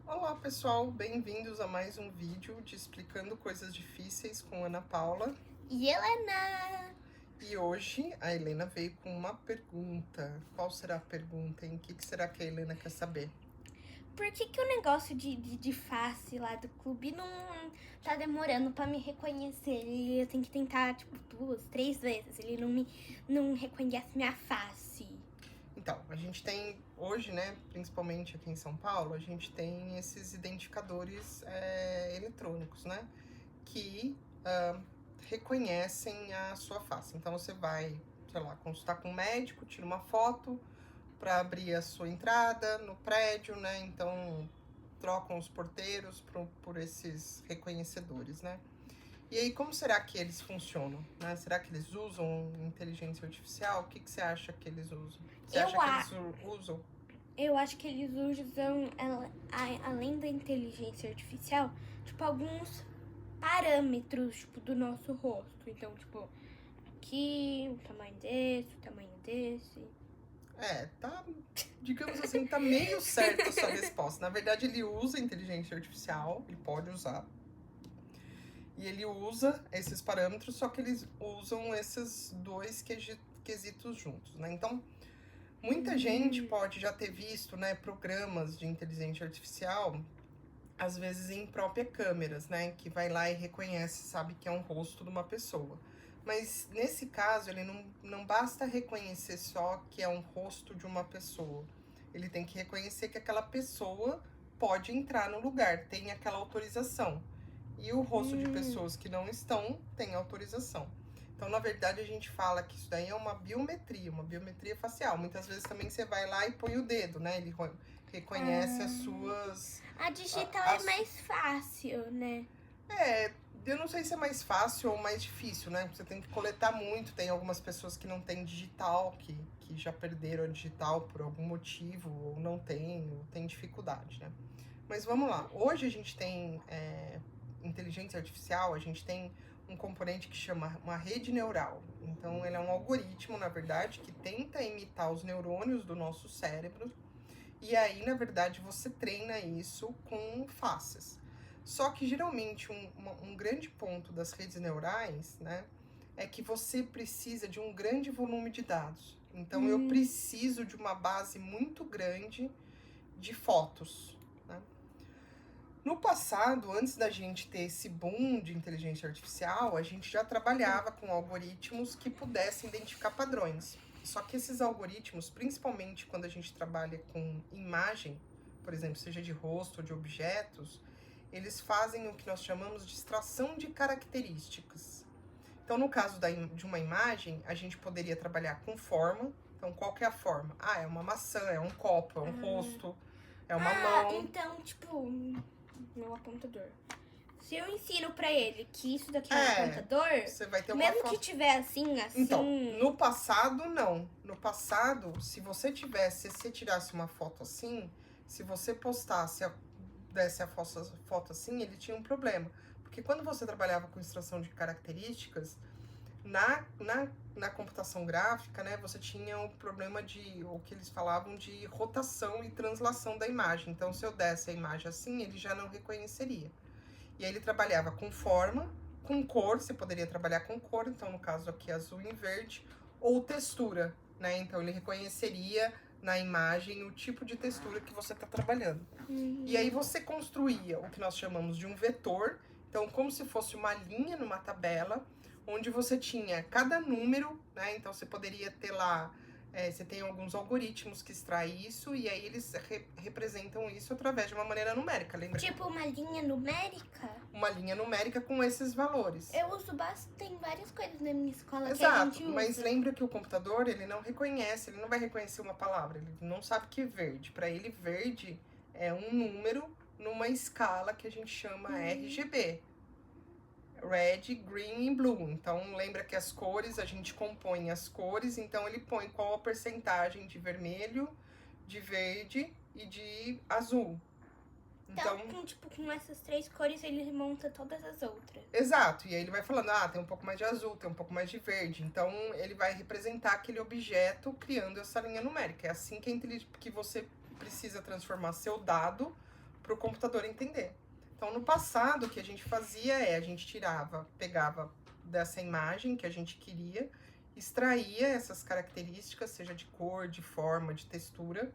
Olá pessoal, bem-vindos a mais um vídeo de Explicando Coisas Difíceis com Ana Paula. E Helena! E hoje a Helena veio com uma pergunta. Qual será a pergunta, hein? O que será que a Helena quer saber? Por que o negócio de face lá do clube não tá demorando pra me reconhecer? Eu tenho que tentar, tipo, 2, 3 vezes. Ele não reconhece minha face. Então, a gente tem hoje, né, principalmente aqui em São Paulo, a gente tem esses identificadores eletrônicos, né, que reconhecem a sua face. Então, você vai, sei lá, consultar com um médico, tira uma foto para abrir a sua entrada no prédio, né, então trocam os porteiros por esses reconhecedores, né. E aí, como será que eles funcionam? Né? Será que eles usam inteligência artificial? O que você acha que eles usam? Você acha que eles usam? Eu acho que eles usam, além da inteligência artificial, tipo, alguns parâmetros, tipo, do nosso rosto. Então, tipo, aqui, o tamanho desse, o tamanho desse. Tá, digamos assim, tá meio certa a sua resposta. Na verdade, ele usa inteligência artificial, ele pode usar. E ele usa esses parâmetros, só que eles usam esses dois quesitos juntos, né? Então, muita gente pode já ter visto, né, programas de inteligência artificial, às vezes em próprias câmeras, né, que vai lá e reconhece, sabe que é um rosto de uma pessoa. Mas nesse caso, ele não basta reconhecer só que é um rosto de uma pessoa. Ele tem que reconhecer que aquela pessoa pode entrar no lugar, tem aquela autorização. E o rosto de pessoas que não estão tem autorização. Então, na verdade, a gente fala que isso daí é uma biometria facial. Muitas vezes também você vai lá e põe o dedo, né? Ele reconhece as suas. A digital é mais fácil, né? Eu não sei se é mais fácil ou mais difícil, né? Você tem que coletar muito. Tem algumas pessoas que não têm digital, que já perderam a digital por algum motivo, ou não tem, ou tem dificuldade, né? Mas vamos lá. Hoje a gente tem inteligência artificial, a gente tem um componente que chama uma rede neural. Então, ele é um algoritmo, na verdade, que tenta imitar os neurônios do nosso cérebro. E aí, na verdade, você treina isso com faces. Só que, geralmente, um grande ponto das redes neurais, né, é que você precisa de um grande volume de dados. Então, eu preciso de uma base muito grande de fotos, né? No passado, antes da gente ter esse boom de inteligência artificial, a gente já trabalhava com algoritmos que pudessem identificar padrões. Só que esses algoritmos, principalmente quando a gente trabalha com imagem, por exemplo, seja de rosto ou de objetos, eles fazem o que nós chamamos de extração de características. Então, no caso de uma imagem, a gente poderia trabalhar com forma. Então, qual que é a forma? É uma maçã, é um copo, é um rosto, é uma mão. Então, tipo, meu apontador. Se eu ensino pra ele que isso daqui é um apontador, você vai ter uma mesmo foto. que tiver assim. Então, no passado, não. No passado, se você tirasse uma foto assim, se você postasse, desse a foto assim, ele tinha um problema. Porque quando você trabalhava com extração de características, na computação gráfica, né, você tinha o problema de, o que eles falavam de rotação e translação da imagem. Então, se eu desse a imagem assim, ele já não reconheceria. E aí ele trabalhava com forma, com cor, você poderia trabalhar com cor, então no caso aqui azul e verde, ou textura, né? Então ele reconheceria na imagem o tipo de textura que você está trabalhando. E aí você construía o que nós chamamos de um vetor, então como se fosse uma linha numa tabela, onde você tinha cada número, né? Então você poderia ter lá, você tem alguns algoritmos que extraem isso, e aí eles representam isso através de uma maneira numérica, lembra? Tipo uma linha numérica? Uma linha numérica com esses valores. Eu uso bastante, tem várias coisas na minha escola Exato, que a gente usa. Mas lembra que o computador, ele não reconhece, ele não vai reconhecer uma palavra, ele não sabe que é verde. Para ele, verde é um número numa escala que a gente chama RGB. Red, Green e Blue. Então, lembra que as cores, a gente compõe as cores, então ele põe qual a percentagem de de verde e de azul. Então, com essas 3 cores, ele monta todas as outras. Exato, e aí ele vai falando, tem um pouco mais de azul, tem um pouco mais de verde. Então, ele vai representar aquele objeto criando essa linha numérica. É assim que você precisa transformar seu dado para o computador entender. Então, no passado, o que a gente fazia a gente pegava dessa imagem que a gente queria, extraía essas características, seja de cor, de forma, de textura.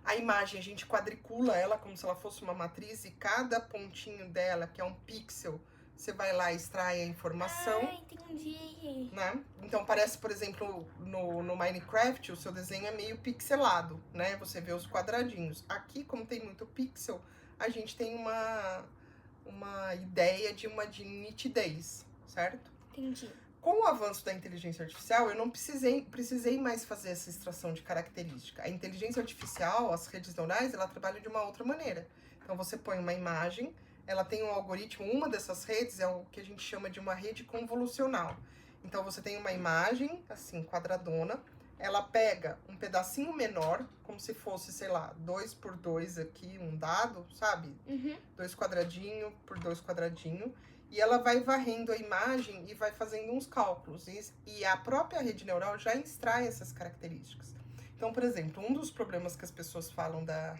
A imagem, a gente quadricula ela como se ela fosse uma matriz, e cada pontinho dela, que é um pixel, você vai lá e extrai a informação. Ah, entendi. Né? Então, parece, por exemplo, no Minecraft, o seu desenho é meio pixelado, né? Você vê os quadradinhos. Aqui, como tem muito pixel, a gente tem uma ideia de nitidez, certo? Entendi. Com o avanço da inteligência artificial, eu não precisei mais fazer essa extração de característica. A inteligência artificial, as redes neurais, ela trabalha de uma outra maneira. Então, você põe uma imagem, ela tem um algoritmo, uma dessas redes é o que a gente chama de uma rede convolucional. Então, você tem uma imagem, assim, quadradona, ela pega um pedacinho menor, como se fosse, sei lá, 2 por 2 aqui, um dado, sabe? 2 quadradinho por 2 quadradinho. E ela vai varrendo a imagem e vai fazendo uns cálculos. E a própria rede neural já extrai essas características. Então, por exemplo, um dos problemas que as pessoas falam da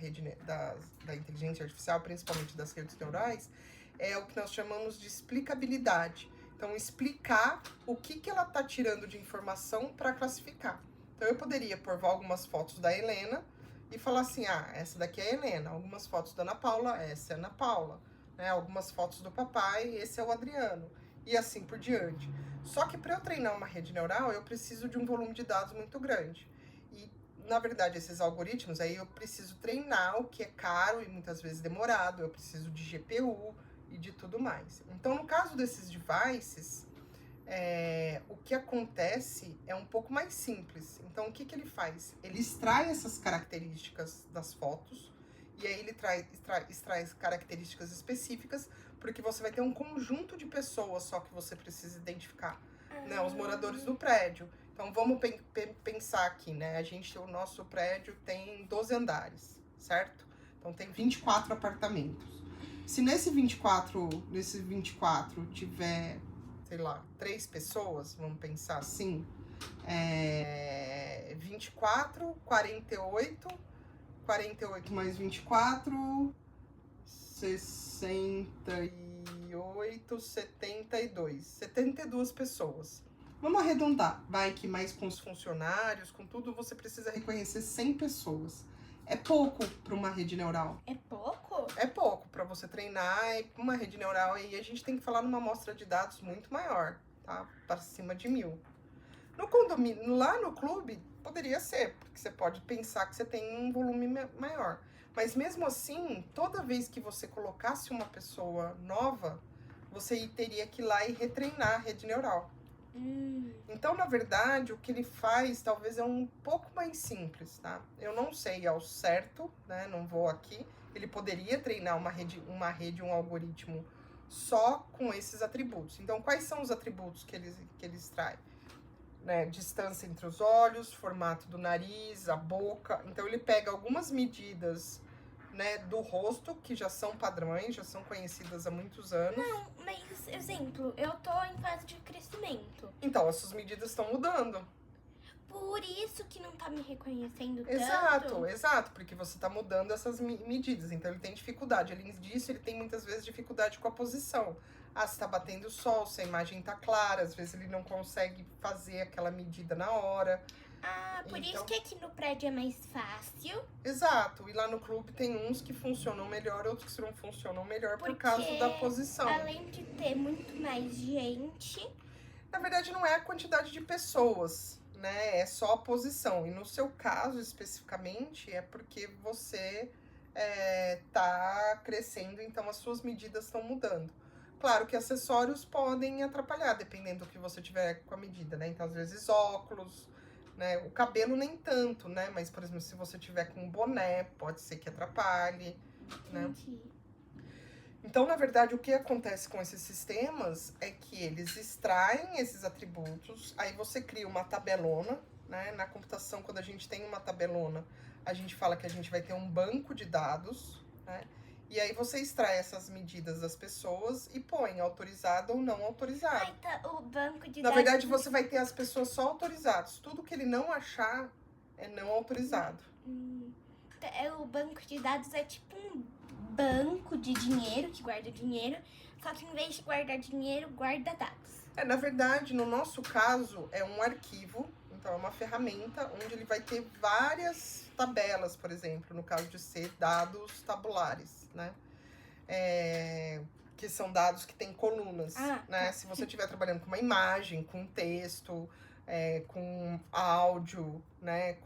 inteligência artificial, principalmente das redes neurais, é o que nós chamamos de explicabilidade. Então, explicar o que ela está tirando de informação para classificar. Então, eu poderia pôr algumas fotos da Helena e falar assim, essa daqui é a Helena. Algumas fotos da Ana Paula, essa é a Ana Paula. Né? Algumas fotos do papai, esse é o Adriano. E assim por diante. Só que para eu treinar uma rede neural, eu preciso de um volume de dados muito grande. E, na verdade, esses algoritmos, aí eu preciso treinar, o que é caro e muitas vezes demorado. Eu preciso de GPU e de tudo mais. Então, no caso desses devices, o que acontece é um pouco mais simples. Então, o que ele faz? Ele extrai essas características das fotos, e aí ele extrai características específicas, porque você vai ter um conjunto de pessoas só que você precisa identificar, né? Os moradores do prédio. Então, vamos pensar aqui, né? O nosso prédio tem 12 andares, certo? Então, tem 24 apartamentos. Se nesse 24 tiver, sei lá, 3 pessoas, vamos pensar assim, 24, 48 mais 24, 68, 72. 72 pessoas. Vamos arredondar. Vai que mais com os funcionários, com tudo, você precisa reconhecer 100 pessoas. É pouco para uma rede neural. É pouco? É pouco para você treinar uma rede neural, e a gente tem que falar numa amostra de dados muito maior, tá? Para cima de 1000. No condomínio, lá no clube, poderia ser, porque você pode pensar que você tem um volume maior. Mas mesmo assim, toda vez que você colocasse uma pessoa nova, você teria que ir lá e retreinar a rede neural. Então, na verdade, o que ele faz talvez é um pouco mais simples, tá? Eu não sei ao certo, né? Não vou aqui. Ele poderia treinar uma rede, um algoritmo só com esses atributos. Então, quais são os atributos que ele extrai? Né, distância entre os olhos, formato do nariz, a boca. Então, ele pega algumas medidas, né, do rosto, que já são padrões, já são conhecidas há muitos anos. Não, mas, exemplo, eu tô em fase de crescimento. Então, essas medidas estão mudando. Por isso que não tá me reconhecendo tanto. Exato, porque você tá mudando essas medidas. Então, ele tem dificuldade. Além disso, ele tem muitas vezes dificuldade com a posição. Se tá batendo o sol, se a imagem tá clara, às vezes ele não consegue fazer aquela medida na hora. Por isso que aqui no prédio é mais fácil. Exato, e lá no clube tem uns que funcionam melhor, outros que não funcionam melhor por causa da posição. Além de ter muito mais gente... Na verdade, não é a quantidade de pessoas, né? É só a posição. E no seu caso, especificamente, é porque você tá crescendo, então as suas medidas estão mudando. Claro que acessórios podem atrapalhar, dependendo do que você tiver com a medida, né? Então, às vezes, óculos, né? O cabelo nem tanto, né? Mas, por exemplo, se você tiver com um boné, pode ser que atrapalhe, né? Entendi. Então, na verdade, o que acontece com esses sistemas é que eles extraem esses atributos, aí você cria uma tabelona, né? Na computação, quando a gente tem uma tabelona, a gente fala que a gente vai ter um banco de dados, né? E aí você extrai essas medidas das pessoas e põe autorizado ou não autorizado. Então, o banco de dados... Na verdade, você vai ter as pessoas só autorizadas. Tudo que ele não achar é não autorizado. O banco de dados é tipo um banco de dinheiro, que guarda dinheiro, só que em vez de guardar dinheiro, guarda dados. Na verdade, no nosso caso, é um arquivo, então é uma ferramenta onde ele vai ter várias tabelas, por exemplo, no caso de ser dados tabulares, né? Que são dados que têm colunas, né? Se você estiver trabalhando com uma imagem, com texto, com áudio, né?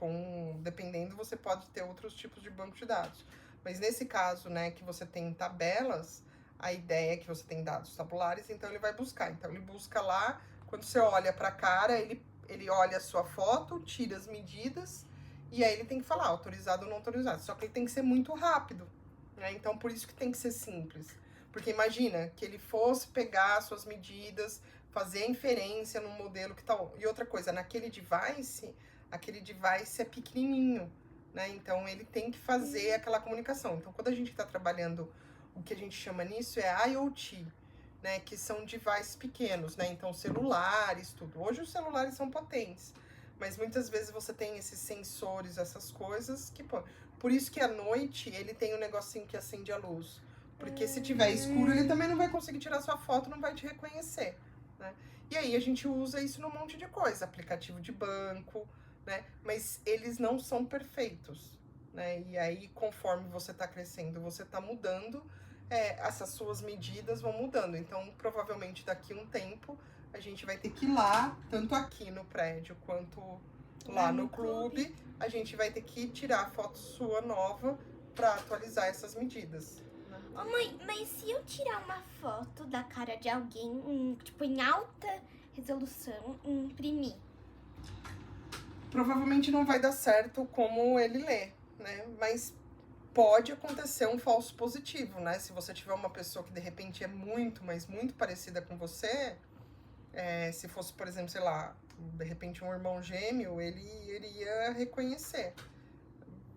Dependendo, você pode ter outros tipos de banco de dados. Mas nesse caso, né, que você tem tabelas, a ideia é que você tem dados tabulares, então ele vai buscar. Então ele busca lá, quando você olha para a cara, ele olha a sua foto, tira as medidas, e aí ele tem que falar autorizado ou não autorizado. Só que ele tem que ser muito rápido, né? Então por isso que tem que ser simples. Porque imagina que ele fosse pegar suas medidas, fazer a inferência num modelo que tal. E outra coisa, aquele device é pequenininho, né? Então ele tem que fazer aquela comunicação. Então quando a gente está trabalhando, o que a gente chama nisso é IoT, né? Que são devices pequenos, né? Então celulares, tudo. Hoje os celulares são potentes, mas muitas vezes você tem esses sensores, essas coisas que... Por isso que à noite ele tem um negocinho que acende a luz. Porque se tiver escuro, ele também não vai conseguir tirar sua foto, não vai te reconhecer, né? E aí a gente usa isso num monte de coisa, aplicativo de banco, né? Mas eles não são perfeitos, né? E aí, conforme você tá crescendo, você tá mudando, essas suas medidas vão mudando. Então, provavelmente daqui a um tempo, a gente vai ter que ir lá, tanto aqui no prédio quanto lá no clube, a gente vai ter que tirar a foto sua nova para atualizar essas medidas. Ô mãe, mas se eu tirar uma foto da cara de alguém, tipo, em alta resolução, e imprimir? Provavelmente não vai dar certo como ele lê, né? Mas pode acontecer um falso positivo, né? Se você tiver uma pessoa que de repente é muito, mas muito parecida com você, se fosse, por exemplo, sei lá, de repente um irmão gêmeo, ele iria reconhecer.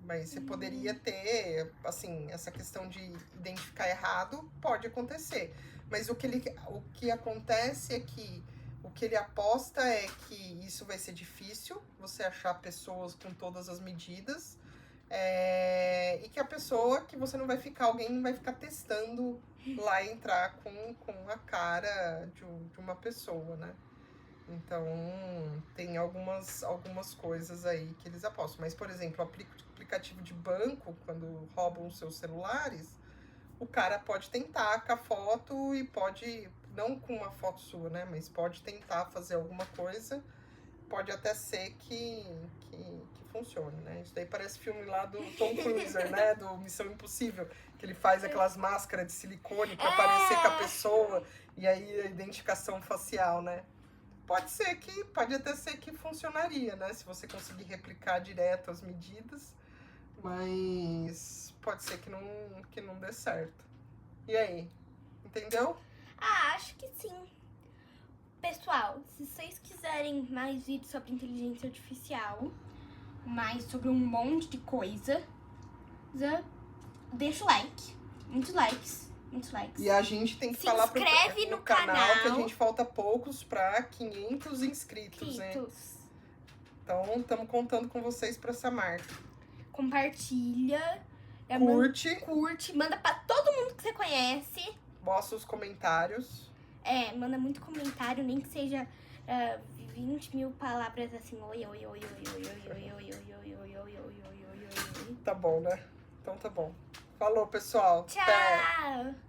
Mas você poderia ter, assim, essa questão de identificar errado, pode acontecer. Mas o que acontece é que o que ele aposta é que isso vai ser difícil, você achar pessoas com todas as medidas, e que a pessoa, que você não vai ficar, alguém vai ficar testando lá e entrar com a cara de uma pessoa, né? Então, tem algumas coisas aí que eles apostam. Mas, por exemplo, o aplicativo de banco, quando roubam os seus celulares, o cara pode tentar com a foto e pode, não com uma foto sua, né? Mas pode tentar fazer alguma coisa. Pode até ser que funcione, né? Isso daí parece filme lá do Tom Cruise, né? Do Missão Impossível, que ele faz aquelas máscaras de silicone pra parecer com a pessoa, e aí a identificação facial, né? Pode até ser que funcionaria, né? Se você conseguir replicar direto as medidas, mas pode ser que não dê certo. E aí? Entendeu? Acho que sim. Pessoal, se vocês quiserem mais vídeos sobre inteligência artificial, mais sobre um monte de coisa, deixa o like. Muitos likes. E a gente tem que falar pro no canal que a gente falta poucos pra 500 inscritos, né? Então, estamos contando com vocês pra essa marca. Compartilha. Curte. Manda pra todo mundo que você conhece. Mostra os comentários. Manda muito comentário, nem que seja 20 mil palavras assim. Oi. Tá bom, né? Então tá bom. Falou, pessoal. Tchau! Até.